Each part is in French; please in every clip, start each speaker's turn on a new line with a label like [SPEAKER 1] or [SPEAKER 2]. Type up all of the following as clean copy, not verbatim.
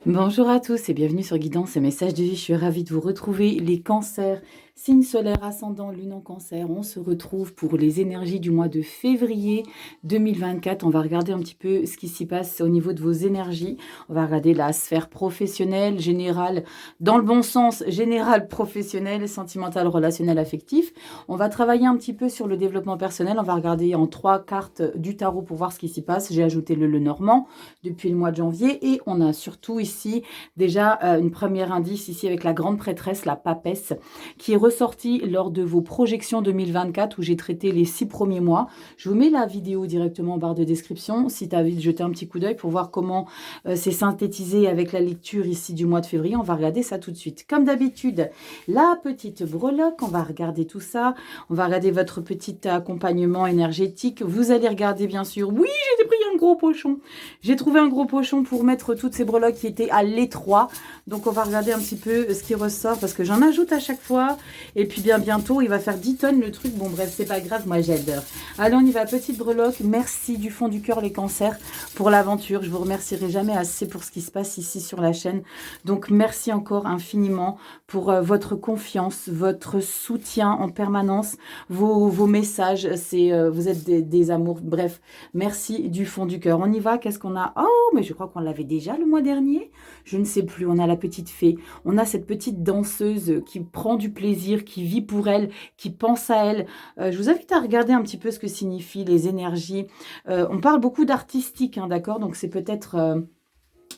[SPEAKER 1] Bonjour à tous et bienvenue sur Guidance et Messages de vie. Je suis ravie de vous retrouver. Les cancers, signe solaire, ascendant, lune en cancer. On se retrouve pour les énergies du mois de février 2024. On va regarder un petit peu ce qui s'y passe au niveau de vos énergies. On va regarder la sphère professionnelle, générale, dans le bon sens, générale, professionnelle, sentimentale, relationnelle, affectif. On va travailler un petit peu sur le développement personnel. On va regarder en 3 cartes du tarot pour voir ce qui s'y passe. J'ai ajouté le Lenormand depuis le mois de janvier et on a surtout ici déjà une première indice ici avec la grande prêtresse, la papesse, qui est ressortie lors de vos projections 2024 où j'ai traité les 6 premiers mois. Je vous mets la vidéo directement en barre de description si tu as envie de jeter un petit coup d'œil pour voir comment c'est synthétisé avec la lecture ici du mois de février. On va regarder ça tout de suite. Comme d'habitude, la petite breloque, on va regarder tout ça. On va regarder votre petit accompagnement énergétique. Vous allez regarder bien sûr, oui, j'ai pris un gros pochon. J'ai trouvé un gros pochon pour mettre toutes ces breloques qui étaient à l'étroit. Donc, on va regarder un petit peu ce qui ressort parce que j'en ajoute à chaque fois. Et puis, bien bientôt, il va faire 10 tonnes le truc. Bon, bref, c'est pas grave. Moi, j'adore. Allez, on y va. Petite breloque. Merci du fond du cœur, les cancers, pour l'aventure. Je vous remercierai jamais assez pour ce qui se passe ici sur la chaîne. Donc, merci encore infiniment pour votre confiance, votre soutien en permanence, vos messages. Vous êtes des amours. Bref, merci du fond du cœur. On y va. Qu'est-ce qu'on a? Oh, mais je crois qu'on l'avait déjà le mois dernier. Je ne sais plus. On a la petite fée. On a cette petite danseuse qui prend du plaisir, qui vit pour elle, qui pense à elle. Je vous invite à regarder un petit peu ce que signifient les énergies. On parle beaucoup d'artistique, hein, d'accord? Donc, c'est peut-être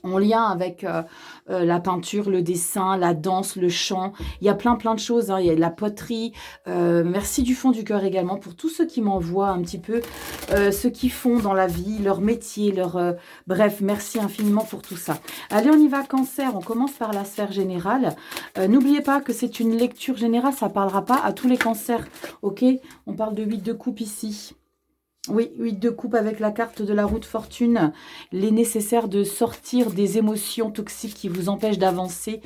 [SPEAKER 1] en lien avec la peinture, le dessin, la danse, le chant. Il y a plein de choses. Hein. Il y a la poterie. Merci du fond du cœur également pour tous ceux qui m'envoient un petit peu ce qu'ils font dans la vie, leur métier, bref, merci infiniment pour tout ça. Allez, on y va, cancer. On commence par la sphère générale. N'oubliez pas que c'est une lecture générale. Ça ne parlera pas à tous les cancers. Ok? On parle de 8 de coupe ici. Oui, 8 de coupe avec la carte de la roue de fortune. Il est nécessaire de sortir des émotions toxiques qui vous empêchent d'avancer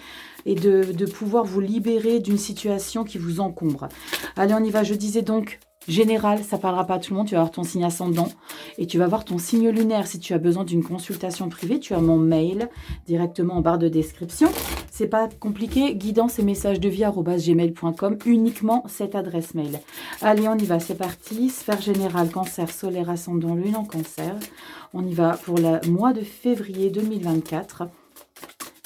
[SPEAKER 1] et de pouvoir vous libérer d'une situation qui vous encombre. Allez, on y va. Je disais donc, général, ça ne parlera pas à tout le monde. Tu vas avoir ton signe ascendant et tu vas voir ton signe lunaire. Si tu as besoin d'une consultation privée, tu as mon mail directement en barre de description. C'est pas compliqué, guidance et messages de vie@gmail.com, uniquement cette adresse mail. Allez, on y va, c'est parti. Sphère générale, cancer, solaire, ascendant, lune en cancer. On y va pour le mois de février 2024.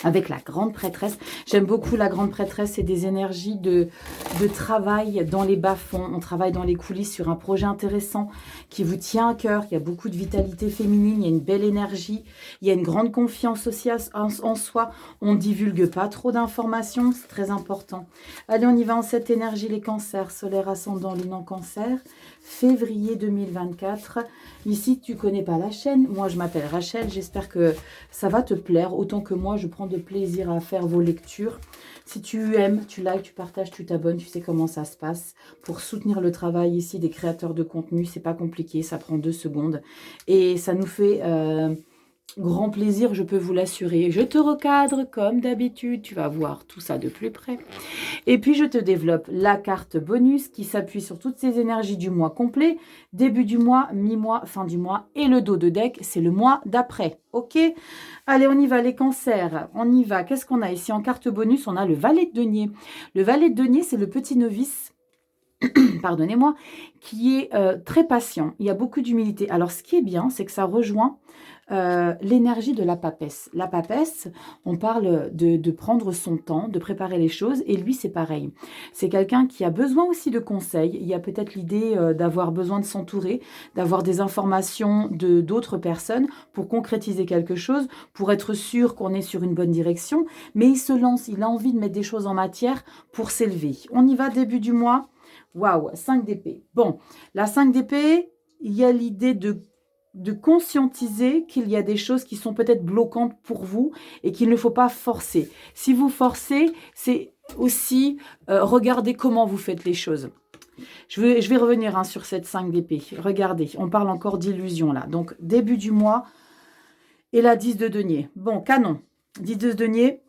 [SPEAKER 1] Avec la grande prêtresse. J'aime beaucoup la grande prêtresse. C'est des énergies de travail dans les bas-fonds. On travaille dans les coulisses sur un projet intéressant qui vous tient à cœur. Il y a beaucoup de vitalité féminine. Il y a une belle énergie. Il y a une grande confiance aussi en soi. On ne divulgue pas trop d'informations. C'est très important. Allez, on y va en cette énergie. Les cancers, solaire, ascendant, lune en cancer. Février 2024. Ici, tu connais pas la chaîne. Moi, je m'appelle Rachel. J'espère que ça va te plaire autant que moi. Je prends de plaisir à faire vos lectures. Si tu aimes, tu likes, tu partages, tu t'abonnes, tu sais comment ça se passe. Pour soutenir le travail ici des créateurs de contenu, c'est pas compliqué, ça prend 2 secondes. Et ça nous fait grand plaisir, je peux vous l'assurer. Je te recadre comme d'habitude, tu vas voir tout ça de plus près. Et puis, je te développe la carte bonus qui s'appuie sur toutes ces énergies du mois complet, début du mois, mi-mois, fin du mois. Et le dos de deck, c'est le mois d'après. Ok? Allez, on y va, les cancers. On y va. Qu'est-ce qu'on a ici en carte bonus? On a le valet de denier. Le valet de denier, c'est le petit novice, pardonnez-moi, qui est très patient. Il y a beaucoup d'humilité. Alors, ce qui est bien, c'est que ça rejoint l'énergie de la papesse. La papesse, on parle de prendre son temps, de préparer les choses, et lui, c'est pareil. C'est quelqu'un qui a besoin aussi de conseils. Il y a peut-être l'idée d'avoir besoin de s'entourer, d'avoir des informations de d'autres personnes pour concrétiser quelque chose, pour être sûr qu'on est sur une bonne direction, mais il se lance, il a envie de mettre des choses en matière pour s'élever. On y va, début du mois. Waouh, 5 d'épée. Bon, la 5 d'épée, il y a l'idée de conscientiser qu'il y a des choses qui sont peut-être bloquantes pour vous et qu'il ne faut pas forcer. Si vous forcez, c'est aussi regarder comment vous faites les choses. Je vais revenir sur cette 5 d'épée. Regardez, on parle encore d'illusion là. Donc, début du mois et la 10 de denier. Bon, canon. 10 de denier,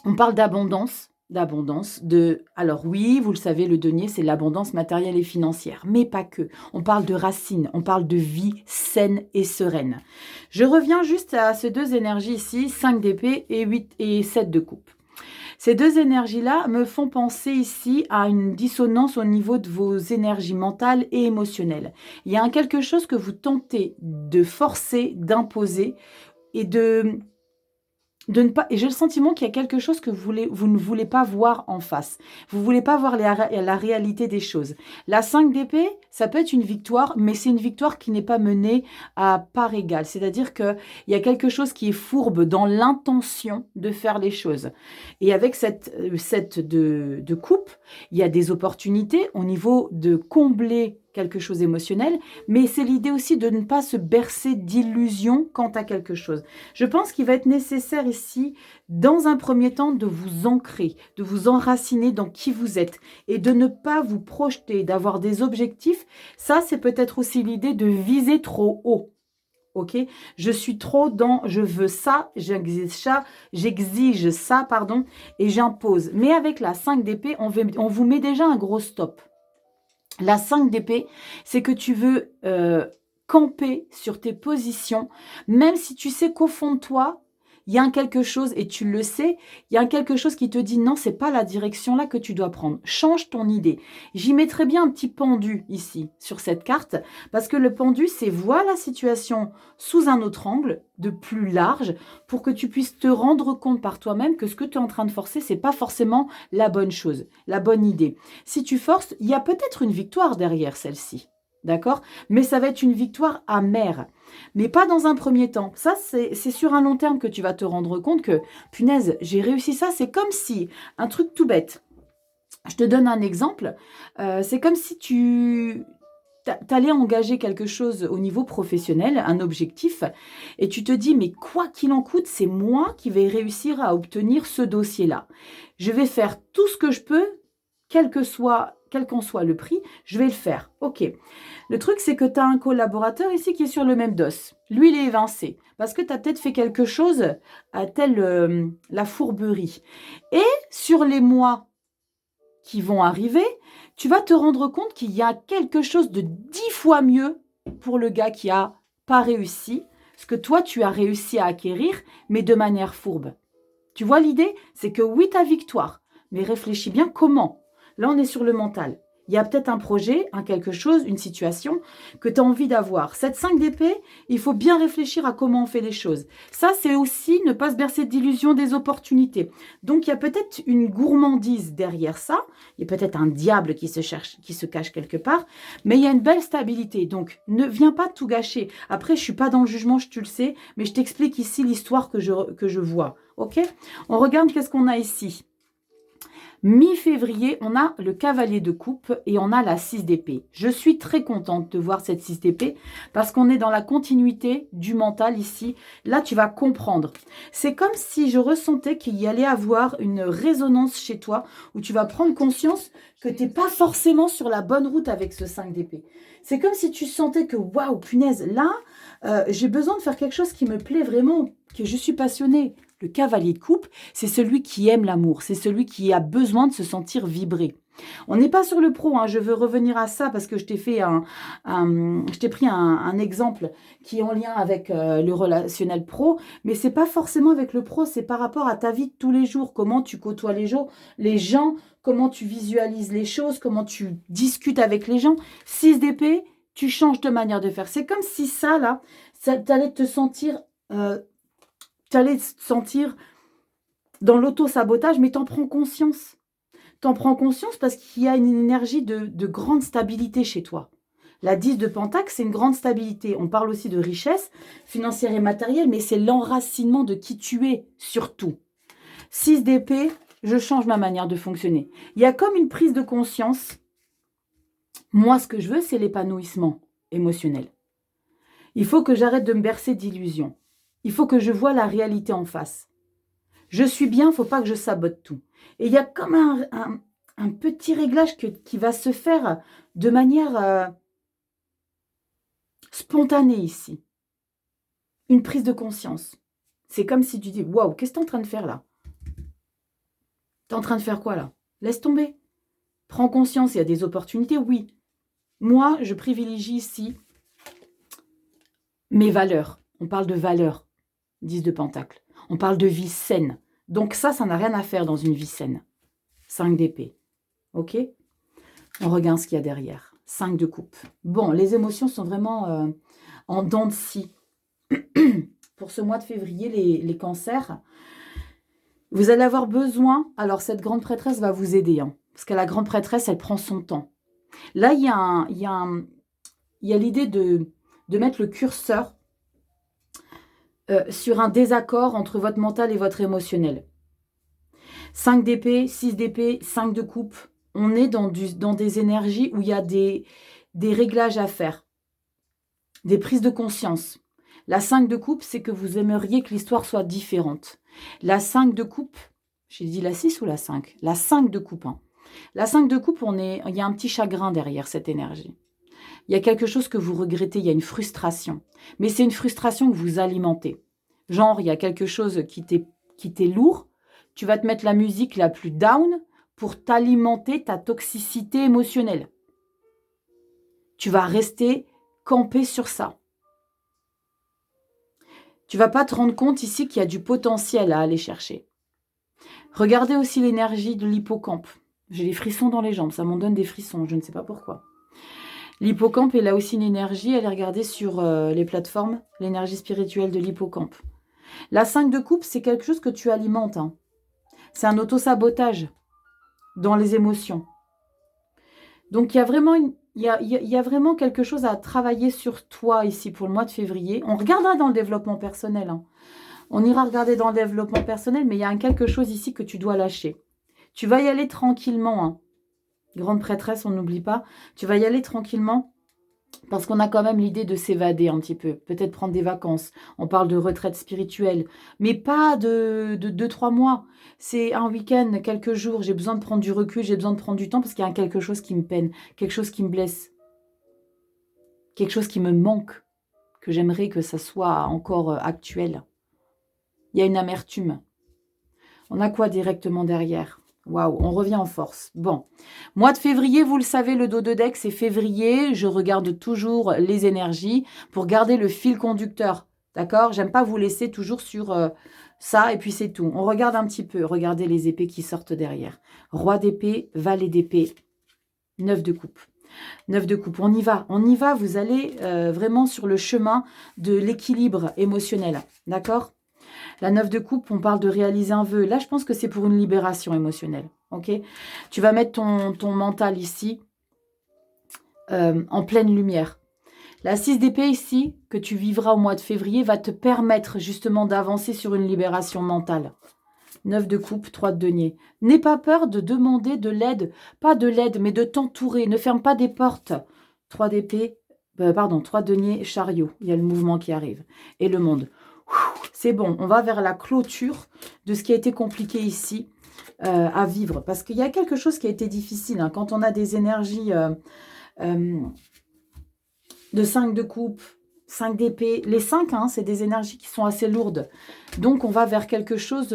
[SPEAKER 1] on parle d'abondance. d'abondance, alors oui, vous le savez, le denier, c'est l'abondance matérielle et financière, mais pas que. On parle de racines, on parle de vie saine et sereine. Je reviens juste à ces deux énergies ici, 5 d'épée et 8 et 7 de coupe. Ces deux énergies-là me font penser ici à une dissonance au niveau de vos énergies mentales et émotionnelles. Il y a quelque chose que vous tentez de forcer, d'imposer et de ne pas, et j'ai le sentiment qu'il y a quelque chose que vous ne voulez pas voir en face. Vous ne voulez pas voir la réalité des choses. La 5 d'épée, ça peut être une victoire, mais c'est une victoire qui n'est pas menée à part égale. C'est-à-dire qu'il y a quelque chose qui est fourbe dans l'intention de faire les choses. Et avec cette de coupe, il y a des opportunités au niveau de combler quelque chose d'émotionnel, mais c'est l'idée aussi de ne pas se bercer d'illusions quant à quelque chose. Je pense qu'il va être nécessaire ici, dans un premier temps, de vous ancrer, de vous enraciner dans qui vous êtes et de ne pas vous projeter, d'avoir des objectifs. Ça, c'est peut-être aussi l'idée de viser trop haut. Ok, je suis trop dans je veux ça, j'exige ça, pardon, et j'impose. Mais avec la 5 d'épée, on vous met déjà un gros stop. La 5 d'épée, c'est que tu veux camper sur tes positions, même si tu sais qu'au fond de toi, il y a quelque chose, et tu le sais, il y a quelque chose qui te dit non, c'est pas la direction là que tu dois prendre. Change ton idée. J'y mettrais bien un petit pendu ici, sur cette carte, parce que le pendu, c'est voir la situation sous un autre angle, de plus large, pour que tu puisses te rendre compte par toi-même que ce que tu es en train de forcer, c'est pas forcément la bonne chose, la bonne idée. Si tu forces, il y a peut-être une victoire derrière celle-ci. D'accord? Mais ça va être une victoire amère. Mais pas dans un premier temps. Ça, c'est sur un long terme que tu vas te rendre compte que, punaise, j'ai réussi ça. C'est comme si, un truc tout bête. Je te donne un exemple. C'est comme si tu allais engager quelque chose au niveau professionnel, un objectif, et tu te dis, mais quoi qu'il en coûte, c'est moi qui vais réussir à obtenir ce dossier-là. Je vais faire tout ce que je peux, quel qu'en soit le prix, je vais le faire. Ok. Le truc, c'est que tu as un collaborateur ici qui est sur le même dos. Lui, il est évincé parce que tu as peut-être fait quelque chose à telle la fourberie. Et sur les mois qui vont arriver, tu vas te rendre compte qu'il y a quelque chose de 10 fois mieux pour le gars qui a pas réussi, ce que toi, tu as réussi à acquérir, mais de manière fourbe. Tu vois l'idée? C'est que oui, ta victoire, mais réfléchis bien comment. Là, on est sur le mental. Il y a peut-être un projet, un quelque chose, une situation que tu as envie d'avoir. Cette 5 d'épée, il faut bien réfléchir à comment on fait les choses. Ça, c'est aussi ne pas se bercer d'illusions des opportunités. Donc, il y a peut-être une gourmandise derrière ça. Il y a peut-être un diable qui se cache quelque part. Mais il y a une belle stabilité. Donc, ne viens pas tout gâcher. Après, je ne suis pas dans le jugement, tu le sais, mais je t'explique ici l'histoire que je vois. Ok? On regarde qu'est-ce qu'on a ici. Mi-février, on a le cavalier de coupe et on a la 6 d'épée. Je suis très contente de voir cette 6 d'épée parce qu'on est dans la continuité du mental ici. Là, tu vas comprendre. C'est comme si je ressentais qu'il y allait avoir une résonance chez toi où tu vas prendre conscience que tu n'es pas forcément sur la bonne route avec ce 5 d'épée. C'est comme si tu sentais que, waouh, punaise, là, j'ai besoin de faire quelque chose qui me plaît vraiment, que je suis passionnée. Le cavalier de coupe, c'est celui qui aime l'amour, c'est celui qui a besoin de se sentir vibrer. On n'est pas sur le pro, hein, je veux revenir à ça parce que je t'ai pris un exemple qui est en lien avec le relationnel pro, mais c'est pas forcément avec le pro, c'est par rapport à ta vie de tous les jours, comment tu côtoies les gens, comment tu visualises les choses, comment tu discutes avec les gens. 6 d'épée, tu changes de manière de faire. C'est comme si ça, là, t'allais te sentir... tu allais te sentir dans l'auto-sabotage, mais t'en prends conscience. T'en prends conscience parce qu'il y a une énergie de grande stabilité chez toi. La 10 de Pentacle, c'est une grande stabilité. On parle aussi de richesse financière et matérielle, mais c'est l'enracinement de qui tu es, surtout. 6 d'épée, je change ma manière de fonctionner. Il y a comme une prise de conscience. Moi, ce que je veux, c'est l'épanouissement émotionnel. Il faut que j'arrête de me bercer d'illusions. Il faut que je voie la réalité en face. Je suis bien, il ne faut pas que je sabote tout. Et il y a comme un petit réglage qui va se faire de manière spontanée ici. Une prise de conscience. C'est comme si tu dis, waouh, qu'est-ce que tu es en train de faire là? Tu es en train de faire quoi là? Laisse tomber. Prends conscience, il y a des opportunités, oui. Moi, je privilégie ici mes valeurs. On parle de valeurs, 10 de Pentacle. On parle de vie saine. Donc ça n'a rien à faire dans une vie saine. 5 d'épée. Ok? On regarde ce qu'il y a derrière. 5 de coupe. Bon, les émotions sont vraiment en dents de scie. Pour ce mois de février, les cancers, vous allez avoir besoin... Alors, cette grande prêtresse va vous aider. Hein, parce que la grande prêtresse, elle prend son temps. Là, il y a l'idée de mettre le curseur sur un désaccord entre votre mental et votre émotionnel. 5 d'épée, 6 d'épée, 5 de coupe. On est dans des énergies où il y a des réglages à faire, des prises de conscience. La 5 de coupe, c'est que vous aimeriez que l'histoire soit différente. La 5 de coupe, j'ai dit la 6 ou la 5? La 5 de coupe. Hein. La 5 de coupe, il y a un petit chagrin derrière cette énergie. Il y a quelque chose que vous regrettez, il y a une frustration. Mais c'est une frustration que vous alimentez. Genre, il y a quelque chose qui t'est lourd, tu vas te mettre la musique la plus down pour t'alimenter ta toxicité émotionnelle. Tu vas rester campé sur ça. Tu vas pas te rendre compte ici qu'il y a du potentiel à aller chercher. Regardez aussi l'énergie de l'hippocampe. J'ai les frissons dans les jambes, ça m'en donne des frissons, je ne sais pas pourquoi. L'hippocampe, elle a aussi une énergie, allez regarder sur les plateformes, l'énergie spirituelle de l'hippocampe. La 5 de coupe, c'est quelque chose que tu alimentes. Hein. C'est un autosabotage dans les émotions. Donc, il y a vraiment il y a vraiment quelque chose à travailler sur toi ici pour le mois de février. On regardera dans le développement personnel. Hein. On ira regarder dans le développement personnel, mais il y a quelque chose ici que tu dois lâcher. Tu vas y aller tranquillement. Hein. Grande prêtresse, on n'oublie pas. Tu vas y aller tranquillement parce qu'on a quand même l'idée de s'évader un petit peu. Peut-être prendre des vacances. On parle de retraite spirituelle. Mais pas de 2-3 mois. C'est un week-end, quelques jours. J'ai besoin de prendre du recul, j'ai besoin de prendre du temps parce qu'il y a quelque chose qui me peine, quelque chose qui me blesse, quelque chose qui me manque, que j'aimerais que ça soit encore actuel. Il y a une amertume. On a quoi directement derrière? Waouh, on revient en force. Bon, mois de février, vous le savez, le dos de deck, c'est février. Je regarde toujours les énergies pour garder le fil conducteur. D'accord? J'aime pas vous laisser toujours sur ça et puis c'est tout. On regarde un petit peu. Regardez les épées qui sortent derrière. Roi d'épée, valet d'épée, 9 de coupe. 9 de coupe, on y va. On y va, vous allez vraiment sur le chemin de l'équilibre émotionnel. D'accord? La 9 de coupe, on parle de réaliser un vœu. Là, je pense que c'est pour une libération émotionnelle. Ok? Tu vas mettre ton mental ici en pleine lumière. La 6 d'épée ici, que tu vivras au mois de février, va te permettre justement d'avancer sur une libération mentale. 9 de coupe, 3 de denier. N'aie pas peur de demander de l'aide. Pas de l'aide, mais de t'entourer. Ne ferme pas des portes. 3 d'épée, 3 de denier, chariot. Il y a le mouvement qui arrive. Et le monde. C'est bon, on va vers la clôture de ce qui a été compliqué ici à vivre. Parce qu'il y a quelque chose qui a été difficile. Hein, quand on a des énergies de 5 de coupe, 5 d'épée. Les 5, hein, c'est des énergies qui sont assez lourdes. Donc, on va vers quelque chose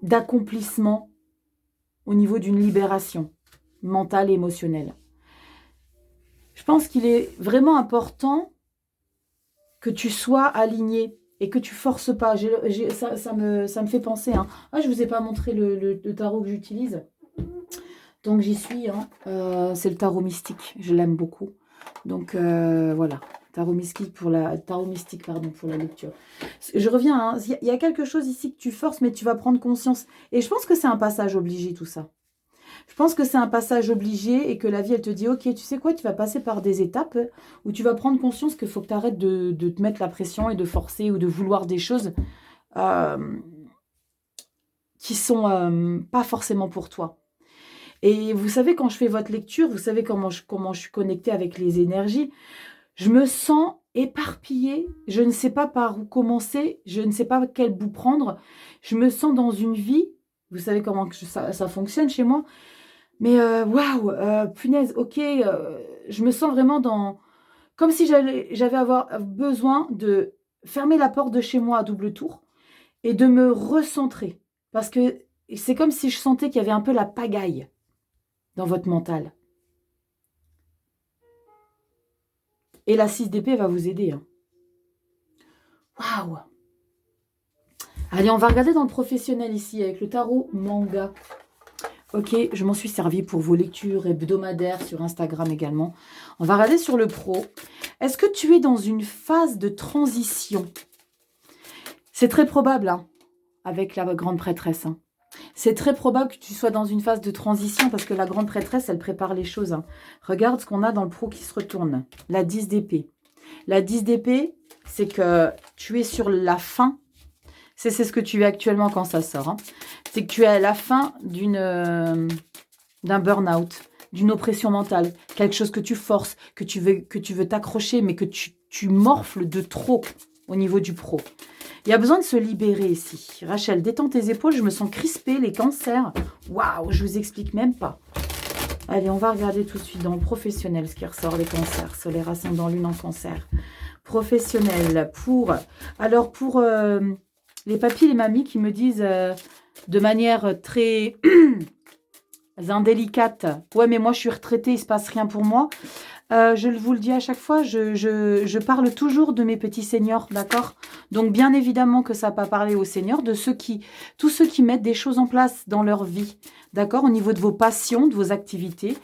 [SPEAKER 1] d'accomplissement au niveau d'une libération mentale et émotionnelle. Je pense qu'il est vraiment important que tu sois aligné et que tu forces pas. Ça me fait penser. Hein. Ah, je ne vous ai pas montré le tarot que j'utilise. Donc, j'y suis. Hein. C'est le tarot mystique. Je l'aime beaucoup. Donc, voilà. Tarot mystique pour la lecture. Je reviens. Hein. Il y a quelque chose ici que tu forces, mais tu vas prendre conscience. Et je pense que c'est un passage obligé, tout ça. Je pense que c'est un passage obligé et que la vie, elle te dit, ok, tu sais quoi, tu vas passer par des étapes où tu vas prendre conscience qu'il faut que tu arrêtes de te mettre la pression et de forcer ou de vouloir des choses qui sont pas forcément pour toi. Et vous savez, quand je fais votre lecture, vous savez comment je suis connectée avec les énergies, je me sens éparpillée, je ne sais pas par où commencer, je ne sais pas quel bout prendre, je me sens dans une vie, vous savez comment ça fonctionne chez moi, mais waouh, punaise, ok, je me sens vraiment comme si j'avais avoir besoin de fermer la porte de chez moi à double tour et de me recentrer. Parce que c'est comme si je sentais qu'il y avait un peu la pagaille dans votre mental. Et la 6 d'épée va vous aider. Hein. Waouh! Allez, on va regarder dans le professionnel ici, avec le tarot manga. Ok, je m'en suis servi pour vos lectures hebdomadaires sur Instagram également. On va regarder sur le pro. Est-ce que tu es dans une phase de transition? C'est très probable, hein, avec la grande prêtresse. Hein. C'est très probable que tu sois dans une phase de transition parce que la grande prêtresse, elle prépare les choses. Hein. Regarde ce qu'on a dans le pro qui se retourne. La 10 d'épée. La 10 d'épée, c'est que tu es sur la fin. C'est ce que tu es actuellement quand ça sort. Hein. C'est que tu es à la fin d'un burn-out, d'une oppression mentale. Quelque chose que tu forces, que tu veux t'accrocher, mais que tu morfles de trop au niveau du pro. Il y a besoin de se libérer ici. Rachel, détends tes épaules, je me sens crispée, les cancers. Waouh, je vous explique même pas. Allez, on va regarder tout de suite dans le professionnel ce qui ressort, les cancers. Solaire ascendant, lune en cancer. Professionnel pour... Alors, pour les papis, les mamies qui me disent de manière très indélicate, « Ouais, mais moi, je suis retraitée, il ne se passe rien pour moi. » Je vous le dis à chaque fois, je parle toujours de mes petits seniors, d'accord? Donc, bien évidemment que ça n'a pas parlé aux seniors, de tous ceux qui mettent des choses en place dans leur vie, d'accord? Au niveau de vos passions, de vos activités,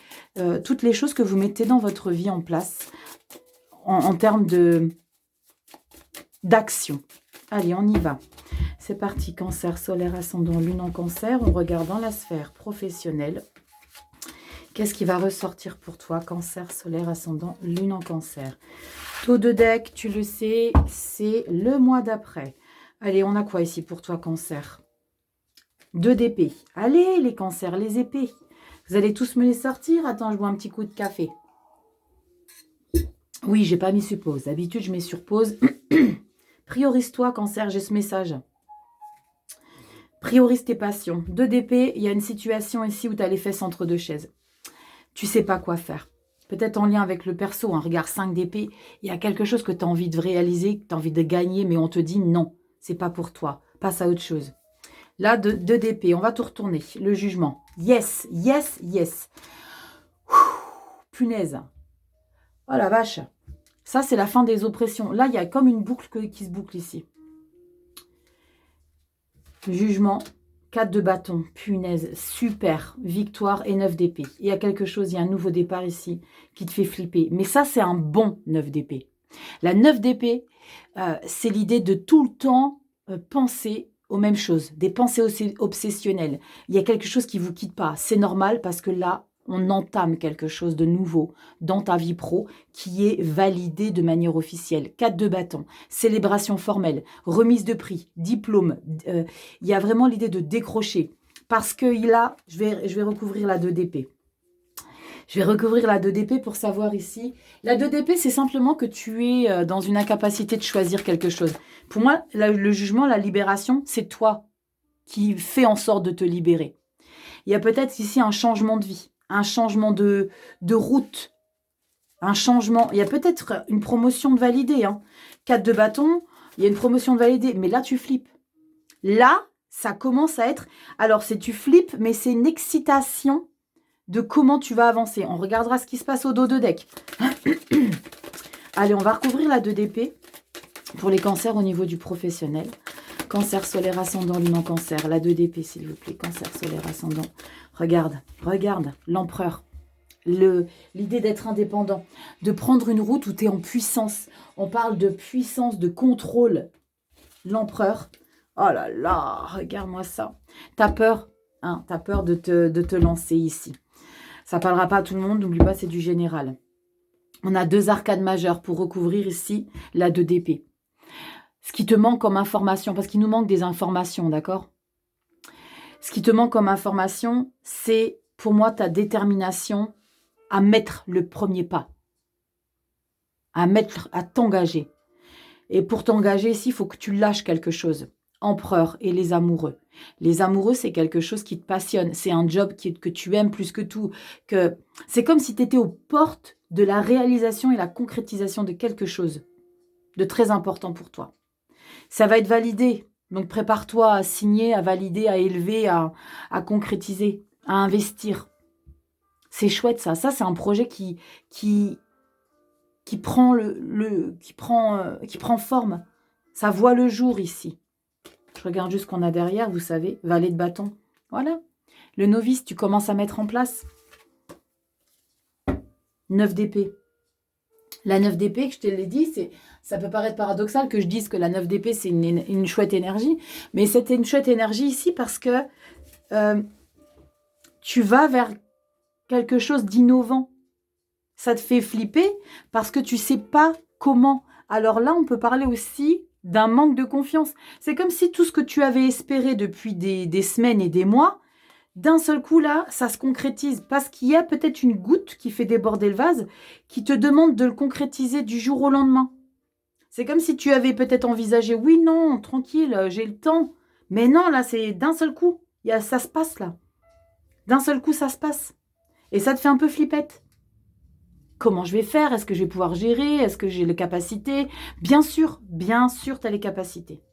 [SPEAKER 1] toutes les choses que vous mettez dans votre vie en place, en termes d'action. Allez, on y va. C'est parti, cancer, solaire, ascendant, lune en cancer. On regarde dans la sphère professionnelle. Qu'est-ce qui va ressortir pour toi, cancer, solaire, ascendant, lune en cancer? Taux de deck, tu le sais, c'est le mois d'après. Allez, on a quoi ici pour toi, cancer? 2 d'épée. Allez, les cancers, les épées. Vous allez tous me les sortir? Attends, je bois un petit coup de café. Oui, j'ai pas mis sur pause. D'habitude, je mets sur pause. Priorise-toi, cancer, j'ai ce message. Priorise tes passions. 2 d'épée, il y a une situation ici où tu as les fesses entre deux chaises. Tu sais pas quoi faire. Peut-être en lien avec le perso, un regard 5 d'épée, il y a quelque chose que tu as envie de réaliser, que tu as envie de gagner, mais on te dit non, c'est pas pour toi. Passe à autre chose. Là, 2 d'épée, on va tout retourner. Le jugement. Yes, yes, yes. Ouh, punaise. Oh la vache. Ça, c'est la fin des oppressions. Là, il y a comme une boucle qui se boucle ici. Jugement. 4 de bâton, punaise, super, victoire et 9 d'épée. Il y a quelque chose, il y a un nouveau départ ici qui te fait flipper. Mais ça, c'est un bon 9 d'épée. La 9 d'épée, c'est l'idée de tout le temps penser aux mêmes choses, des pensées obsessionnelles. Il y a quelque chose qui ne vous quitte pas. C'est normal parce que là, on entame quelque chose de nouveau dans ta vie pro qui est validé de manière officielle. 4 de bâton, célébration formelle, remise de prix, diplôme. Il y a vraiment l'idée de décrocher. Parce que je vais recouvrir la 2 d'épée. Je vais recouvrir la 2 d'épée pour savoir ici. La 2 d'épée, c'est simplement que tu es dans une incapacité de choisir quelque chose. Pour moi, le jugement, la libération, c'est toi qui fais en sorte de te libérer. Il y a peut-être ici un changement de vie. Un changement de route, un changement. Il y a peut-être une promotion de validée. Hein. 4 de bâton, il y a une promotion de validée. Mais là, tu flippes. Là, ça commence à être... Alors, tu flippes, mais c'est une excitation de comment tu vas avancer. On regardera ce qui se passe au dos de deck. Allez, on va recouvrir la 2 d'épée pour les cancers au niveau du professionnel. Cancer, solaire, ascendant, lune en cancer. La 2 d'épée, s'il vous plaît. Cancer, solaire, ascendant. Regarde, l'empereur. L'idée d'être indépendant. De prendre une route où tu es en puissance. On parle de puissance, de contrôle. L'empereur. Oh là là, regarde-moi ça. T'as peur, hein, t'as peur de te lancer ici. Ça parlera pas à tout le monde, n'oublie pas, c'est du général. On a 2 arcades majeures pour recouvrir ici la 2 d'épée. Ce qui te manque comme information, parce qu'il nous manque des informations, d'accord? Ce qui te manque comme information, c'est pour moi ta détermination à mettre le premier pas, à t'engager. Et pour t'engager ici, il faut que tu lâches quelque chose. Empereur et les amoureux. Les amoureux, c'est quelque chose qui te passionne. C'est un job que tu aimes plus que tout. C'est comme si tu étais aux portes de la réalisation et la concrétisation de quelque chose de très important pour toi. Ça va être validé Donc, prépare-toi à signer, à valider, à élever, à concrétiser, à investir. C'est chouette, ça. Ça, c'est un projet qui prend, qui prend forme. Ça voit le jour ici. Je regarde juste ce qu'on a derrière, vous savez. Valet de bâton. Voilà. Le novice, tu commences à mettre en place. 9 d'épée. La 9 d'épée, que je te l'ai dit, ça peut paraître paradoxal que je dise que la 9 d'épée, c'est une chouette énergie. Mais c'était une chouette énergie ici parce que tu vas vers quelque chose d'innovant. Ça te fait flipper parce que tu ne sais pas comment. Alors là, on peut parler aussi d'un manque de confiance. C'est comme si tout ce que tu avais espéré depuis des semaines et des mois, d'un seul coup, là, ça se concrétise. Parce qu'il y a peut-être une goutte qui fait déborder le vase, qui te demande de le concrétiser du jour au lendemain. C'est comme si tu avais peut-être envisagé, oui, non, tranquille, j'ai le temps. Mais non, là, c'est d'un seul coup. Ça se passe, là. D'un seul coup, ça se passe. Et ça te fait un peu flippette. Comment je vais faire? Est-ce que je vais pouvoir gérer? Est-ce que j'ai les capacités? Bien sûr, tu as les capacités.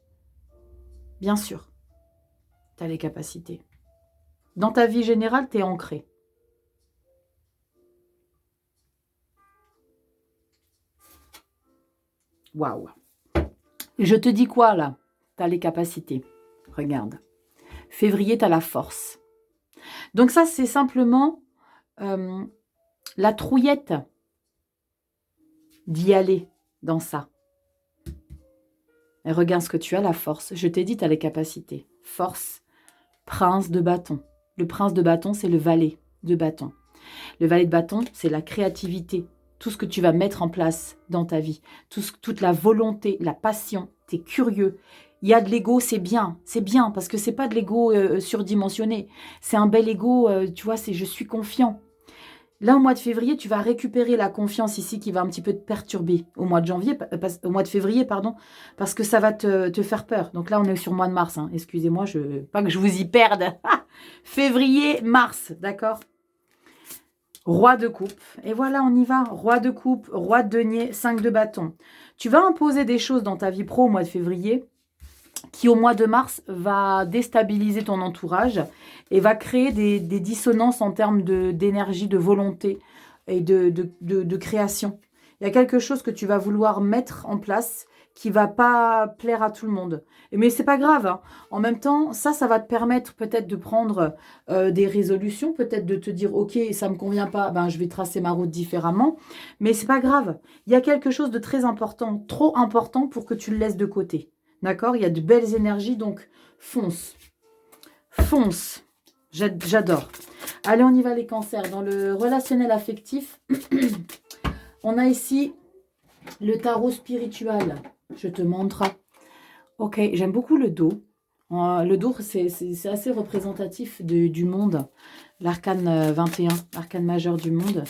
[SPEAKER 1] Bien sûr, tu as les capacités. Dans ta vie générale, tu es ancré. Waouh. Je te dis quoi là? Tu as les capacités. Regarde. Février, tu as la force. Donc ça, c'est simplement la trouillette d'y aller dans ça. Et regarde ce que tu as, la force. Je t'ai dit, tu as les capacités. Force, prince de bâton. Le prince de bâton, c'est le valet de bâton. Le valet de bâton, c'est la créativité. Tout ce que tu vas mettre en place dans ta vie. Toute la volonté, la passion. Tu es curieux. Il y a de l'ego, c'est bien, parce que c'est pas de l'ego surdimensionné. C'est un bel ego, tu vois, c'est je suis confiant. Là, au mois de février, tu vas récupérer la confiance ici qui va un petit peu te perturber. Au mois de février, pardon, parce que ça va te faire peur. Donc là, on est sur le mois de mars. Hein. Excusez-moi, pas que je vous y perde. Février, mars, d'accord? Roi de coupe. Et voilà, on y va. Roi de coupe, roi de denier, 5 de bâton. Tu vas imposer des choses dans ta vie pro au mois de février qui, au mois de mars, va déstabiliser ton entourage et va créer des dissonances en termes d'énergie, de volonté et de création. Il y a quelque chose que tu vas vouloir mettre en place qui va pas plaire à tout le monde. Mais c'est pas grave. Hein. En même temps, ça va te permettre peut-être de prendre des résolutions, peut-être de te dire, ok, ça me convient pas, ben je vais tracer ma route différemment. Mais c'est pas grave. Il y a quelque chose de très important, trop important pour que tu le laisses de côté. D'accord? Il y a de belles énergies, donc fonce. Fonce. J'adore. Allez, on y va les cancers. Dans le relationnel affectif, on a ici le tarot spirituel. Je te montre. Ok, j'aime beaucoup le dos. Le dos, c'est assez représentatif du monde. L'arcane 21, l'arcane majeur du monde.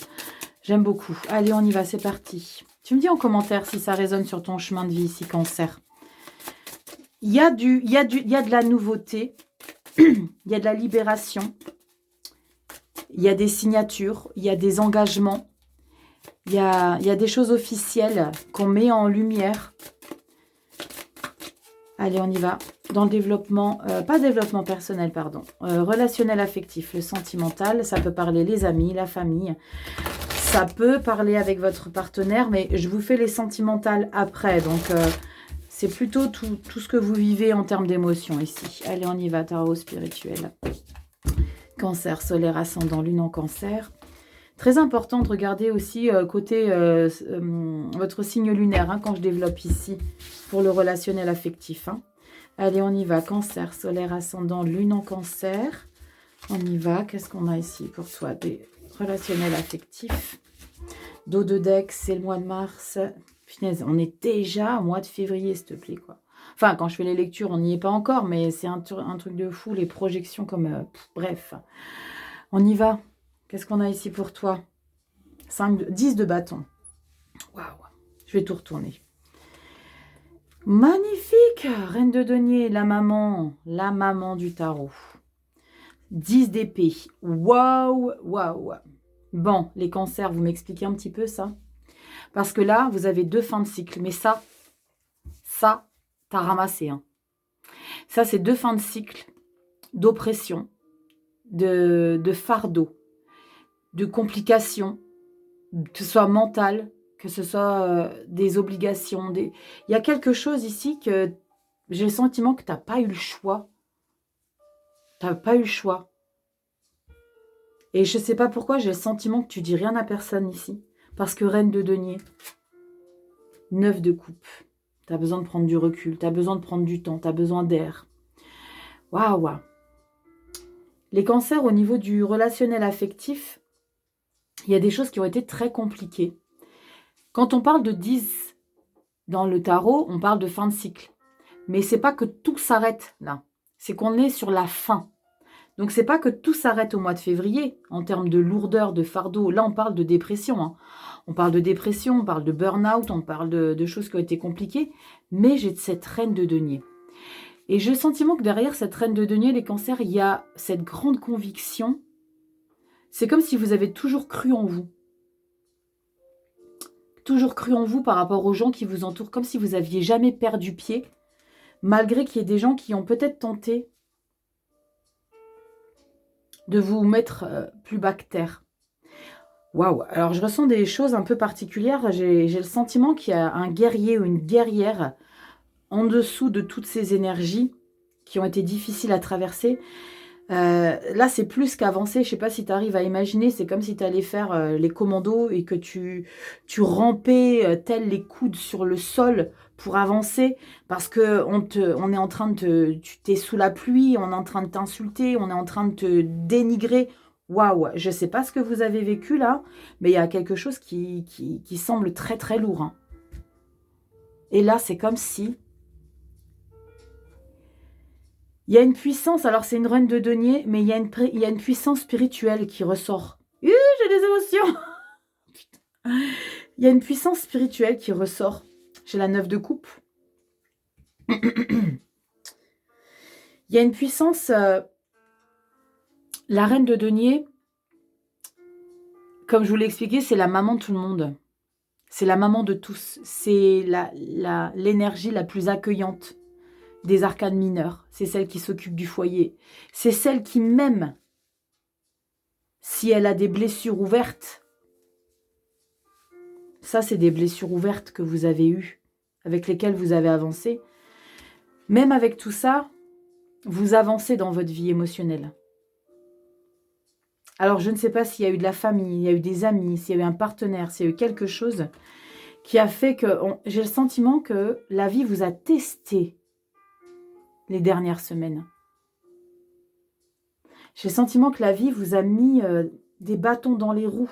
[SPEAKER 1] J'aime beaucoup. Allez, on y va, c'est parti. Tu me dis en commentaire si ça résonne sur ton chemin de vie ici, cancer. Il y a de la nouveauté, il y a de la libération, il y a des signatures, il y a des engagements, il y a des choses officielles qu'on met en lumière. Allez, on y va. Dans le développement, pas développement personnel, pardon, relationnel affectif, le sentimental, ça peut parler les amis, la famille, ça peut parler avec votre partenaire, mais je vous fais les sentimentales après, donc... c'est plutôt tout ce que vous vivez en termes d'émotions ici. Allez, on y va, tarot spirituel. Cancer, solaire, ascendant, lune en cancer. Très important de regarder aussi côté votre signe lunaire hein, quand je développe ici pour le relationnel affectif. Hein. Allez, on y va. Cancer, solaire, ascendant, lune en cancer. On y va. Qu'est-ce qu'on a ici pour toi? Des relationnels affectifs. Dos de deck, c'est le mois de mars. Punaise, on est déjà au mois de février, s'il te plaît, quoi. Enfin, quand je fais les lectures, on n'y est pas encore, mais c'est un truc de fou, les projections comme... bref, on y va. Qu'est-ce qu'on a ici pour toi? 10 de bâton. Waouh, je vais tout retourner. Magnifique, reine de denier, la maman du tarot. 10 d'épée. Waouh, waouh. Bon, les cancers, vous m'expliquez un petit peu ça? Parce que là, vous avez 2 fins de cycle. Mais ça, t'as ramassé. Hein. Ça, c'est 2 fins de cycle, d'oppression, de fardeau, de complications, que ce soit mental, que ce soit des obligations. Il y a quelque chose ici que j'ai le sentiment que tu n'as pas eu le choix. Tu n'as pas eu le choix. Et je ne sais pas pourquoi, j'ai le sentiment que tu dis rien à personne ici. Parce que reine de denier, 9 de coupe. Tu as besoin de prendre du recul, tu as besoin de prendre du temps, tu as besoin d'air. Waouh. Les cancers au niveau du relationnel affectif, il y a des choses qui ont été très compliquées. Quand on parle de 10 dans le tarot, on parle de fin de cycle. Mais c'est pas que tout s'arrête là. C'est qu'on est sur la fin. Donc c'est pas que tout s'arrête au mois de février en termes de lourdeur, de fardeau. Là, on parle de dépression. Hein. On parle de dépression, on parle de burn-out, on parle de choses qui ont été compliquées. Mais j'ai cette reine de denier. Et j'ai le sentiment que derrière cette reine de denier, les cancers, il y a cette grande conviction. C'est comme si vous avez toujours cru en vous. Toujours cru en vous par rapport aux gens qui vous entourent, comme si vous n'aviez jamais perdu pied, malgré qu'il y ait des gens qui ont peut-être tenté de vous mettre plus bas que terre. Waouh! Alors je ressens des choses un peu particulières. J'ai le sentiment qu'il y a un guerrier ou une guerrière en dessous de toutes ces énergies qui ont été difficiles à traverser. Là, c'est plus qu'avancé. Je ne sais pas si tu arrives à imaginer. C'est comme si tu allais faire les commandos et que tu rampais tels les coudes sur le sol pour avancer parce qu'on est en train de tu t'es sous la pluie, on est en train de t'insulter, on est en train de te dénigrer. Waouh, je ne sais pas ce que vous avez vécu là, mais il y a quelque chose qui semble très très lourd. Hein. Et là, c'est comme si il y a une puissance, alors c'est une reine de denier, mais il y a une puissance spirituelle qui ressort. J'ai des émotions. Il y a une puissance spirituelle qui ressort. J'ai la 9 de coupe. Il y a une puissance... la reine de denier, comme je vous l'ai expliqué, c'est la maman de tout le monde. C'est la maman de tous. C'est l'énergie la plus accueillante des arcanes mineures. C'est celle qui s'occupe du foyer. C'est celle qui, même si elle a des blessures ouvertes, ça c'est des blessures ouvertes que vous avez eues, avec lesquelles vous avez avancé. Même avec tout ça, vous avancez dans votre vie émotionnelle. Alors je ne sais pas s'il y a eu de la famille, il y a eu des amis, s'il y a eu un partenaire, s'il y a eu quelque chose qui a fait que... J'ai le sentiment que la vie vous a testé les dernières semaines. J'ai le sentiment que la vie vous a mis des bâtons dans les roues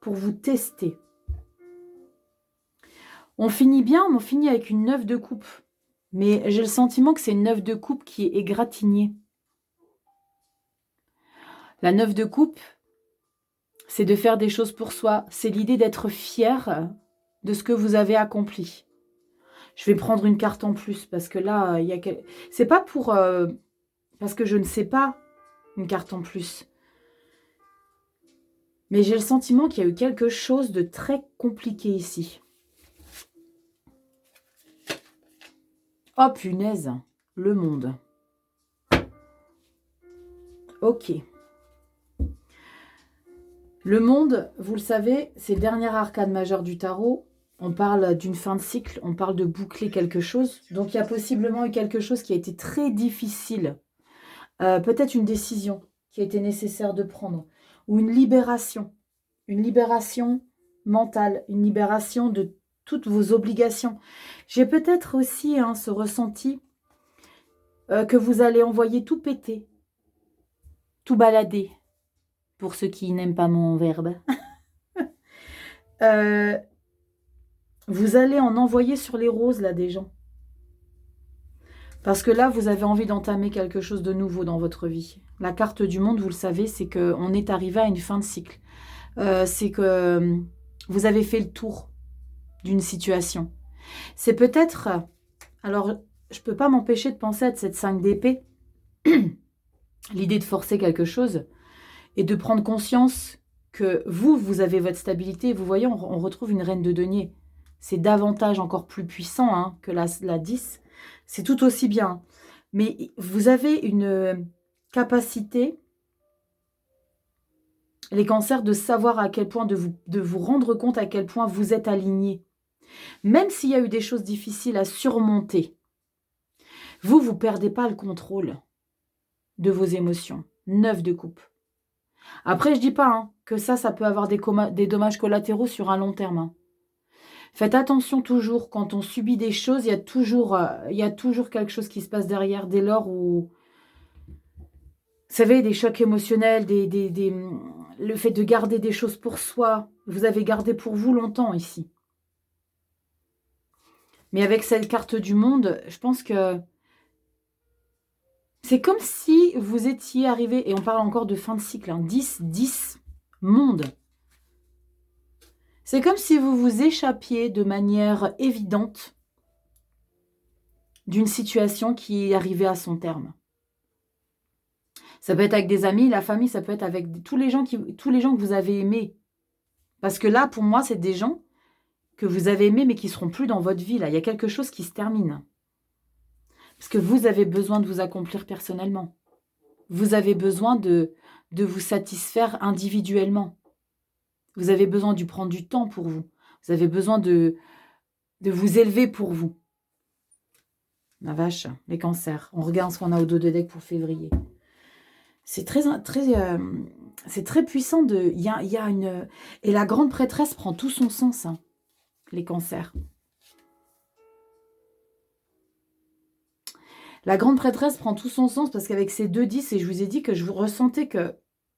[SPEAKER 1] pour vous tester. On finit bien, on finit avec une 9 de coupe. Mais j'ai le sentiment que c'est une 9 de coupe qui est égratignée. La 9 de coupe, c'est de faire des choses pour soi. C'est l'idée d'être fier de ce que vous avez accompli. Je vais prendre une carte en plus parce que là, il y a c'est pas pour... parce que je ne sais pas une carte en plus. Mais j'ai le sentiment qu'il y a eu quelque chose de très compliqué ici. Oh punaise, le monde. Ok. Le monde, vous le savez, c'est le dernier arcane majeur du tarot. On parle d'une fin de cycle, on parle de boucler quelque chose. Donc il y a possiblement eu quelque chose qui a été très difficile. Peut-être une décision qui a été nécessaire de prendre. Ou une libération mentale, une libération de toutes vos obligations. J'ai peut-être aussi ce ressenti que vous allez envoyer tout péter, tout balader, pour ceux qui n'aiment pas mon verbe. Vous allez en envoyer sur les roses, là, des gens. Parce que là, vous avez envie d'entamer quelque chose de nouveau dans votre vie. La carte du monde, vous le savez, c'est qu'on est arrivé à une fin de cycle. C'est que vous avez fait le tour d'une situation. C'est peut-être... Alors, je ne peux pas m'empêcher de penser à cette 5 d'épée. L'idée de forcer quelque chose et de prendre conscience que vous avez votre stabilité. Vous voyez, on retrouve une reine de denier. C'est davantage encore plus puissant que la 10. C'est tout aussi bien. Mais vous avez une capacité, les cancers, de savoir à quel point, de vous rendre compte à quel point vous êtes alignés. Même s'il y a eu des choses difficiles à surmonter, vous ne perdez pas le contrôle de vos émotions. 9 de coupe. Après, je ne dis pas que ça peut avoir des dommages collatéraux sur un long terme. Faites attention toujours, quand on subit des choses, il y a toujours quelque chose qui se passe derrière, dès lors où, vous savez, des chocs émotionnels, le fait de garder des choses pour soi, vous avez gardé pour vous longtemps ici. Mais avec cette carte du monde, je pense que c'est comme si vous étiez arrivé, et on parle encore de fin de cycle, 10 monde. C'est comme si vous vous échappiez de manière évidente d'une situation qui arrivait à son terme. Ça peut être avec des amis, la famille, ça peut être avec tous les gens que vous avez aimés. Parce que là, pour moi, c'est des gens que vous avez aimés, mais qui ne seront plus dans votre vie. Là, il y a quelque chose qui se termine. Parce que vous avez besoin de vous accomplir personnellement. Vous avez besoin de vous satisfaire individuellement. Vous avez besoin de prendre du temps pour vous. Vous avez besoin de vous élever pour vous. La vache, les cancers. On regarde ce qu'on a au dos de deck pour février. C'est c'est très puissant. Il y a une... Et la grande prêtresse prend tout son sens, les cancers. La grande prêtresse prend tout son sens parce qu'avec ces 2 10, et je vous ai dit que je vous ressentais que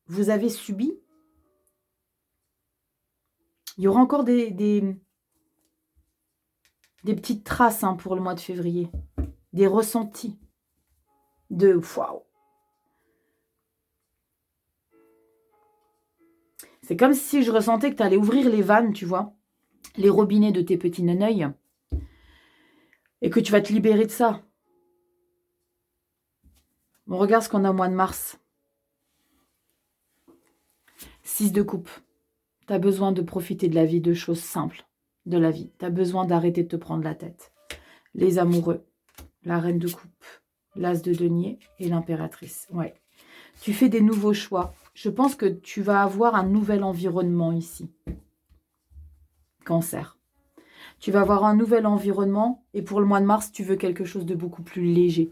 [SPEAKER 1] vous avez subi, il y aura encore des petites traces pour le mois de février. Des ressentis de waouh. C'est comme si je ressentais que tu allais ouvrir les vannes, tu vois, les robinets de tes petits neneuils, et que tu vas te libérer de ça. On regarde ce qu'on a au mois de mars. 6 de coupe. Tu as besoin de profiter de la vie, de choses simples de la vie. Tu as besoin d'arrêter de te prendre la tête. Les amoureux, la reine de coupe, l'as de denier et l'impératrice. Ouais. Tu fais des nouveaux choix. Je pense que tu vas avoir un nouvel environnement ici. Cancer. Tu vas avoir un nouvel environnement et pour le mois de mars, tu veux quelque chose de beaucoup plus léger.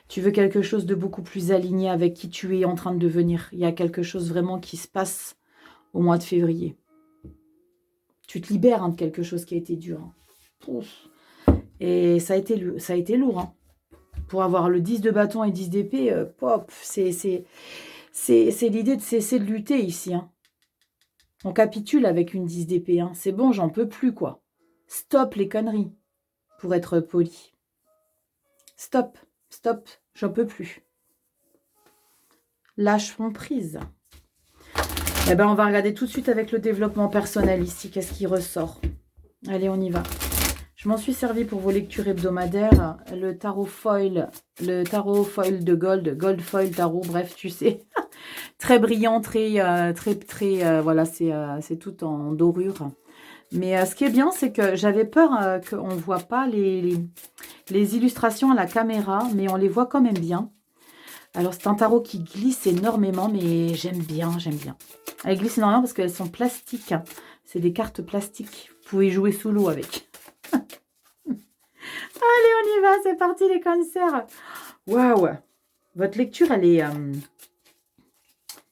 [SPEAKER 1] Tu veux quelque chose de beaucoup plus aligné avec qui tu es en train de devenir. Il y a quelque chose vraiment qui se passe au mois de février. Tu te libères de quelque chose qui a été dur. Et ça a été lourd. Pour avoir le 10 de bâton et 10 d'épée, c'est l'idée de cesser de lutter ici. On capitule avec une 10 d'épée. C'est bon, j'en peux plus, quoi. Stop les conneries, pour être poli. Stop, j'en peux plus. Lâchons prise. Eh ben, on va regarder tout de suite avec le développement personnel ici. Qu'est-ce qui ressort? Allez, on y va. Je m'en suis servi pour vos lectures hebdomadaires. Le tarot foil de gold foil tarot, bref, tu sais. Très brillant, très voilà, c'est tout en dorure. Mais ce qui est bien, c'est que j'avais peur qu'on ne voit pas les illustrations à la caméra, mais on les voit quand même bien. Alors, c'est un tarot qui glisse énormément, mais j'aime bien. Elle glisse énormément parce qu'elles sont plastiques. C'est des cartes plastiques. Vous pouvez jouer sous l'eau avec. Allez, on y va, c'est parti les cancers. Waouh. Votre lecture, elle est...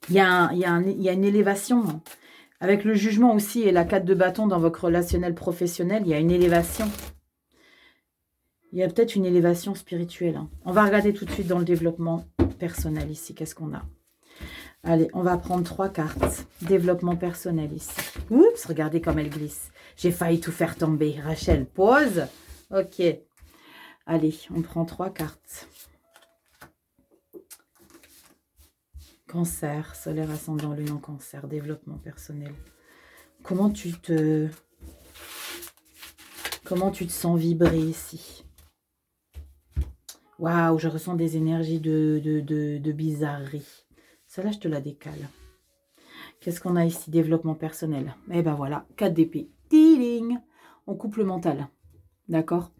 [SPEAKER 1] Il y a une élévation. Avec le jugement aussi et la 4 de bâton dans votre relationnel professionnel, il y a une élévation. Il y a peut-être une élévation spirituelle. On va regarder tout de suite dans le développement personnel ici. Qu'est-ce qu'on a? Allez, on va prendre 3 cartes. Développement personnel ici. Oups, regardez comme elle glisse. J'ai failli tout faire tomber. Rachel, pause. Ok. Allez, on prend 3 cartes. Cancer, solaire ascendant, lune en cancer, développement personnel. Comment tu te sens vibrer ici? Waouh, je ressens des énergies de bizarrerie. Celle-là, je te la décale. Qu'est-ce qu'on a ici? Développement personnel. Eh ben voilà, 4 d'épée. Dealing. On coupe le mental. D'accord?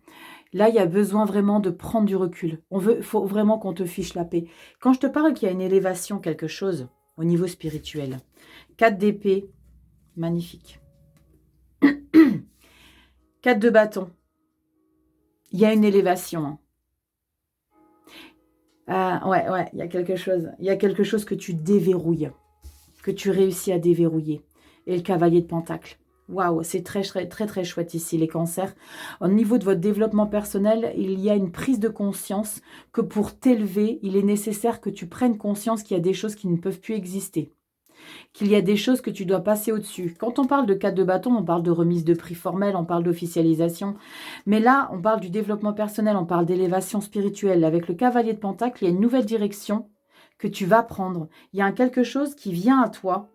[SPEAKER 1] Là, il y a besoin vraiment de prendre du recul. Faut vraiment qu'on te fiche la paix. Quand je te parle qu'il y a une élévation, quelque chose, au niveau spirituel. 4 d'épée, magnifique. 4 de bâton. Il y a une élévation. Hein. Ouais, il y a quelque chose. Il y a quelque chose que tu déverrouilles. Que tu réussis à déverrouiller. Et le cavalier de pentacle. Waouh, c'est très, très, très, très chouette ici, les cancers. Au niveau de votre développement personnel, il y a une prise de conscience que pour t'élever, il est nécessaire que tu prennes conscience qu'il y a des choses qui ne peuvent plus exister. Qu'il y a des choses que tu dois passer au-dessus. Quand on parle de 4 de bâton, on parle de remise de prix formelle, on parle d'officialisation. Mais là, on parle du développement personnel, on parle d'élévation spirituelle. Avec le cavalier de pentacle, il y a une nouvelle direction que tu vas prendre. Il y a quelque chose qui vient à toi.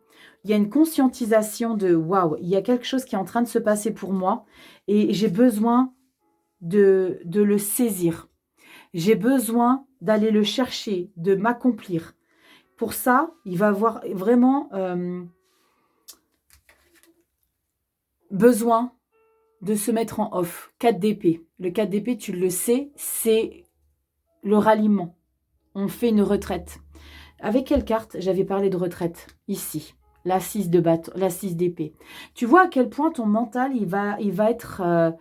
[SPEAKER 1] Il y a une conscientisation de « waouh, il y a quelque chose qui est en train de se passer pour moi et j'ai besoin de le saisir. J'ai besoin d'aller le chercher, de m'accomplir. » Pour ça, il va avoir vraiment besoin de se mettre en off. 4 d'épée. Le 4 d'épée, tu le sais, c'est le ralliement. On fait une retraite. Avec quelle carte j'avais parlé de retraite? Ici. La 6 de bâton, la 6 d'épée. Tu vois à quel point ton mental, il va être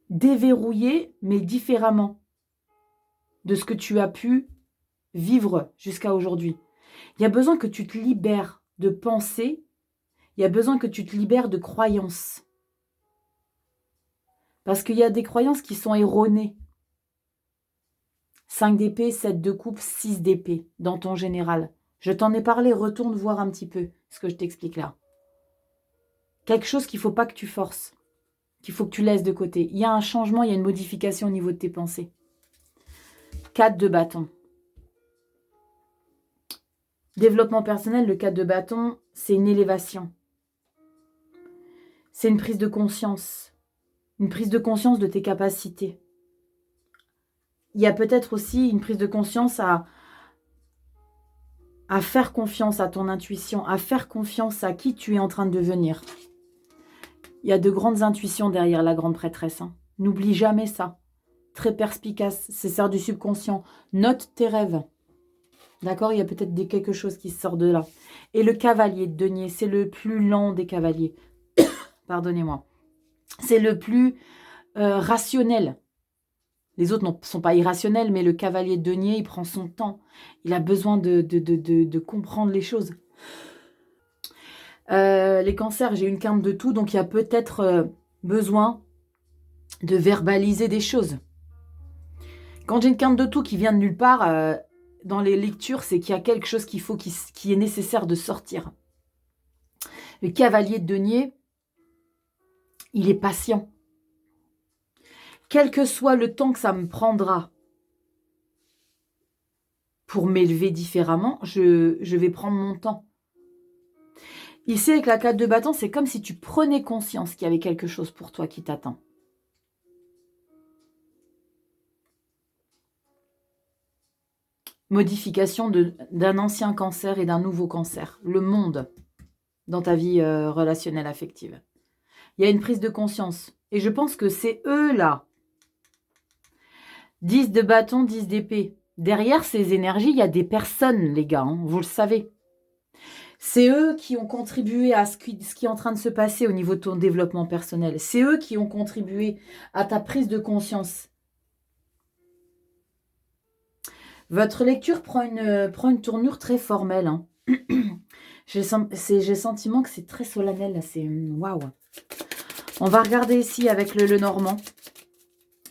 [SPEAKER 1] déverrouillé, mais différemment de ce que tu as pu vivre jusqu'à aujourd'hui. Il y a besoin que tu te libères de pensées. Il y a besoin que tu te libères de croyances. Parce qu'il y a des croyances qui sont erronées. 5 d'épée, 7 de coupe, 6 d'épée dans ton général. Je t'en ai parlé, retourne voir un petit peu ce que je t'explique là. Quelque chose qu'il ne faut pas que tu forces, qu'il faut que tu laisses de côté. Il y a un changement, il y a une modification au niveau de tes pensées. 4 de bâton. Développement personnel, le 4 de bâton, c'est une élévation. C'est une prise de conscience. Une prise de conscience de tes capacités. Il y a peut-être aussi une prise de conscience à faire confiance à ton intuition, à faire confiance à qui tu es en train de devenir. Il y a de grandes intuitions derrière la grande prêtresse. Hein. N'oublie jamais ça. Très perspicace, c'est ça du subconscient. Note tes rêves. D'accord? Il y a peut-être quelque chose qui sort de là. Et le cavalier de denier, c'est le plus lent des cavaliers. Pardonnez-moi. C'est le plus rationnel. Les autres ne sont pas irrationnels, mais le cavalier de denier, il prend son temps. Il a besoin de comprendre les choses. Les cancers, j'ai une carte de tout, donc il y a peut-être besoin de verbaliser des choses. Quand j'ai une carte de tout qui vient de nulle part, dans les lectures, c'est qu'il y a quelque chose qui est nécessaire de sortir. Le cavalier de denier, il est patient. Quel que soit le temps que ça me prendra pour m'élever différemment, je vais prendre mon temps. Ici, avec la 4 de bâton, c'est comme si tu prenais conscience qu'il y avait quelque chose pour toi qui t'attend. Modification d'un ancien cancer et d'un nouveau cancer. Le monde dans ta vie relationnelle affective. Il y a une prise de conscience. Et je pense que c'est eux là. 10 de bâton, 10 d'épée. Derrière ces énergies, il y a des personnes, les gars. Hein, vous le savez. C'est eux qui ont contribué à ce qui est en train de se passer au niveau de ton développement personnel. C'est eux qui ont contribué à ta prise de conscience. Votre lecture prend une tournure très formelle. Hein. J'ai le sentiment que c'est très solennel. C'est waouh. On va regarder ici avec le Normand.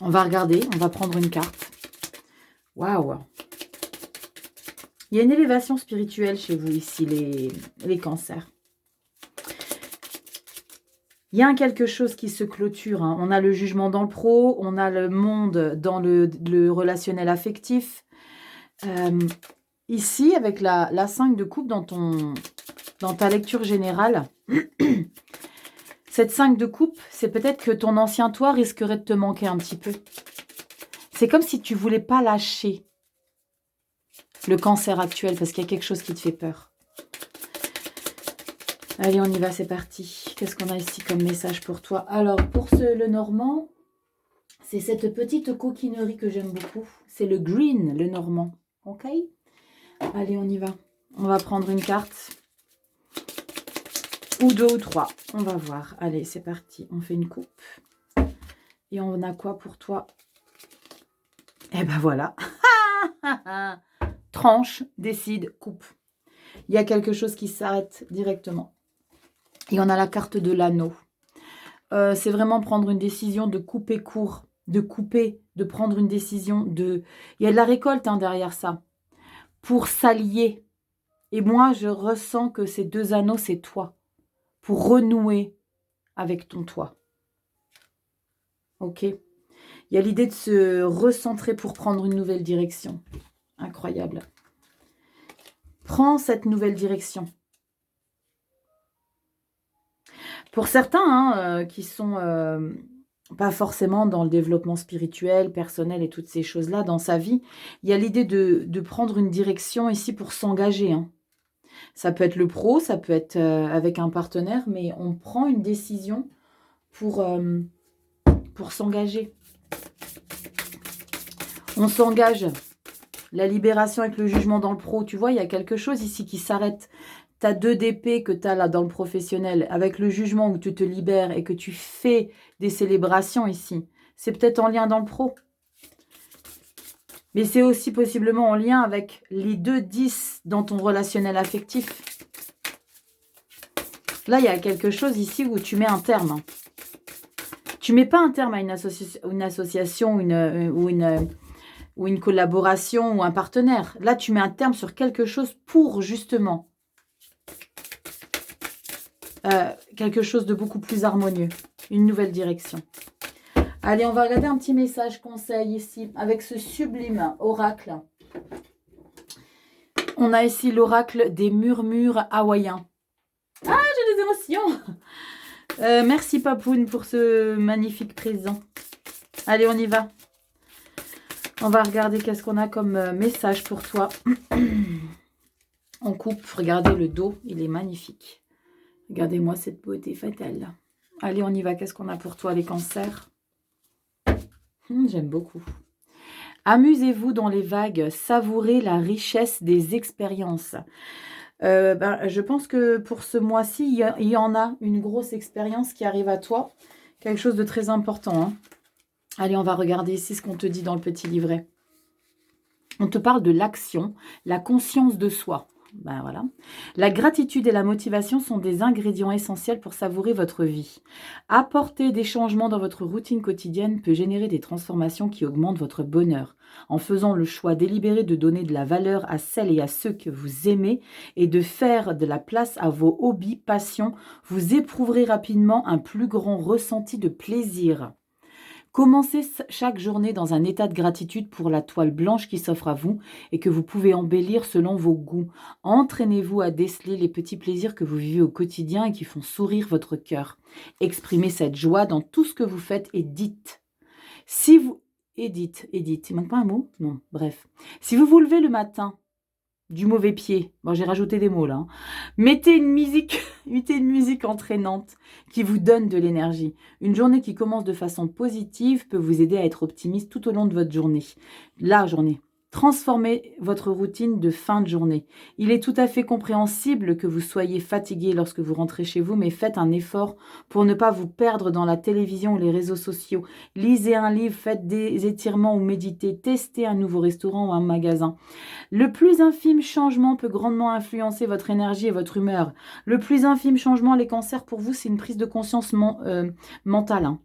[SPEAKER 1] On va regarder, on va prendre une carte. Waouh. Il y a une élévation spirituelle chez vous ici, les cancers. Il y a quelque chose qui se clôture. Hein. On a le jugement dans le pro, on a le monde dans le relationnel affectif. Ici, avec la 5 de coupe dans ta lecture générale, cette 5 de coupe, c'est peut-être que ton ancien toi risquerait de te manquer un petit peu. C'est comme si tu ne voulais pas lâcher le cancer actuel parce qu'il y a quelque chose qui te fait peur. Allez, on y va, c'est parti. Qu'est-ce qu'on a ici comme message pour toi? Alors, pour le normand, c'est cette petite coquinerie que j'aime beaucoup. C'est le green, le normand. Ok? Allez, on y va. On va prendre une carte. Ou deux ou trois. On va voir. Allez, c'est parti. On fait une coupe. Et on a quoi pour toi? Eh ben voilà. Tranche, décide, coupe. Il y a quelque chose qui s'arrête directement. Et on a la carte de l'anneau. C'est vraiment prendre une décision de couper court, de prendre une décision de... Il y a de la récolte derrière ça, pour s'allier. Et moi, je ressens que ces deux anneaux, c'est toi, pour renouer avec ton toi. Ok? Il y a l'idée de se recentrer pour prendre une nouvelle direction. Incroyable. Prends cette nouvelle direction. Pour certains qui sont pas forcément dans le développement spirituel, personnel et toutes ces choses-là dans sa vie, il y a l'idée de prendre une direction ici pour s'engager. Ça peut être le pro, ça peut être avec un partenaire, mais on prend une décision pour s'engager. On s'engage. La libération avec le jugement dans le pro, tu vois, il y a quelque chose ici qui s'arrête. Tu as 2 d'épée que tu as là dans le professionnel, avec le jugement où tu te libères et que tu fais des célébrations ici. C'est peut-être en lien dans le pro. Mais c'est aussi possiblement en lien avec les 2 10 dans ton relationnel affectif. Là, il y a quelque chose ici où tu mets un terme. Tu mets pas un terme à une association ou une collaboration ou un partenaire. Là, tu mets un terme sur quelque chose pour justement quelque chose de beaucoup plus harmonieux. Une nouvelle direction. Allez, on va regarder un petit message conseil ici avec ce sublime oracle. On a ici l'oracle des murmures hawaïens. Ah, j'ai des émotions. Merci Papoun pour ce magnifique présent. Allez, on y va. On va regarder qu'est-ce qu'on a comme message pour toi. On coupe, regardez le dos, il est magnifique. Regardez-moi cette beauté fatale. Allez, on y va. Qu'est-ce qu'on a pour toi, les cancers? J'aime beaucoup. Amusez-vous dans les vagues. Savourez la richesse des expériences. Je pense que pour ce mois-ci, il y en a une grosse expérience qui arrive à toi. Quelque chose de très important. Allez, on va regarder ici ce qu'on te dit dans le petit livret. On te parle de l'action, la conscience de soi. Voilà. La gratitude et la motivation sont des ingrédients essentiels pour savourer votre vie. Apporter des changements dans votre routine quotidienne peut générer des transformations qui augmentent votre bonheur. En faisant le choix délibéré de donner de la valeur à celles et à ceux que vous aimez et de faire de la place à vos hobbies, passions, vous éprouverez rapidement un plus grand ressenti de plaisir. Commencez chaque journée dans un état de gratitude pour la toile blanche qui s'offre à vous et que vous pouvez embellir selon vos goûts. Entraînez-vous à déceler les petits plaisirs que vous vivez au quotidien et qui font sourire votre cœur. Exprimez cette joie dans tout ce que vous faites et dites. Si vous... Dites. Il manque pas un mot? Non, bref. Si vous vous levez le matin du mauvais pied. Bon, j'ai rajouté des mots là. Mettez une musique entraînante qui vous donne de l'énergie. Une journée qui commence de façon positive peut vous aider à être optimiste tout au long de votre journée. La journée. Transformez votre routine de fin de journée. Il est tout à fait compréhensible que vous soyez fatigué lorsque vous rentrez chez vous, mais faites un effort pour ne pas vous perdre dans la télévision ou les réseaux sociaux. Lisez un livre, faites des étirements ou méditez, testez un nouveau restaurant ou un magasin. Le plus infime changement peut grandement influencer votre énergie et votre humeur. Le plus infime changement, les cancers, pour vous, c'est une prise de conscience mentale.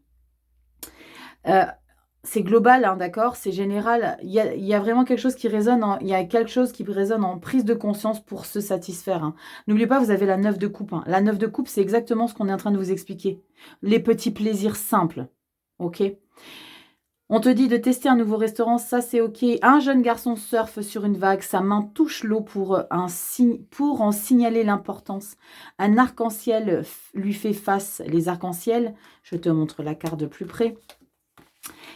[SPEAKER 1] C'est global, d'accord? C'est général. Il y a vraiment quelque chose qui résonne. Il y a quelque chose qui résonne en prise de conscience pour se satisfaire. N'oubliez pas, vous avez la 9 de coupe. La 9 de coupe, c'est exactement ce qu'on est en train de vous expliquer. Les petits plaisirs simples. Ok? On te dit de tester un nouveau restaurant, ça c'est ok. Un jeune garçon surfe sur une vague, sa main touche l'eau pour en signaler l'importance. Un arc-en-ciel lui fait face. Les arcs-en-ciel, je te montre la carte de plus près.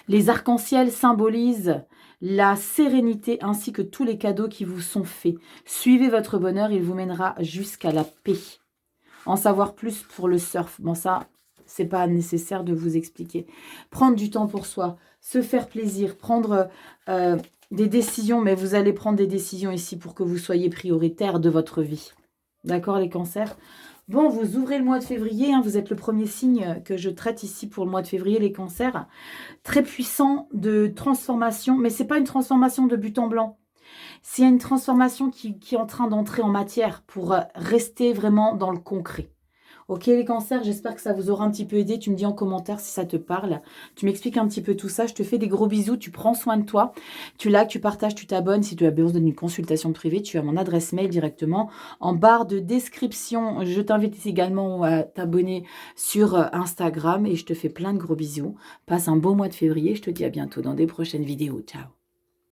[SPEAKER 1] Les arcs-en-ciel symbolisent la sérénité ainsi que tous les cadeaux qui vous sont faits. Suivez votre bonheur, il vous mènera jusqu'à la paix. En savoir plus pour le surf. Bon, ça, c'est pas nécessaire de vous expliquer. Prendre du temps pour soi, se faire plaisir, prendre des décisions, mais vous allez prendre des décisions ici pour que vous soyez prioritaire de votre vie. D'accord, les cancers? Bon, vous ouvrez le mois de février, hein, vous êtes le premier signe que je traite ici pour le mois de février, les cancers. Très puissant de transformation, mais ce n'est pas une transformation de but en blanc. C'est une transformation qui est en train d'entrer en matière pour rester vraiment dans le concret. Ok les cancers, j'espère que ça vous aura un petit peu aidé. Tu me dis en commentaire si ça te parle. Tu m'expliques un petit peu tout ça. Je te fais des gros bisous. Tu prends soin de toi. Tu likes, tu partages, tu t'abonnes. Si tu as besoin d'une consultation privée, tu as mon adresse mail directement en barre de description. Je t'invite également à t'abonner sur Instagram et je te fais plein de gros bisous. Passe un beau mois de février. Je te dis à bientôt dans des prochaines vidéos. Ciao.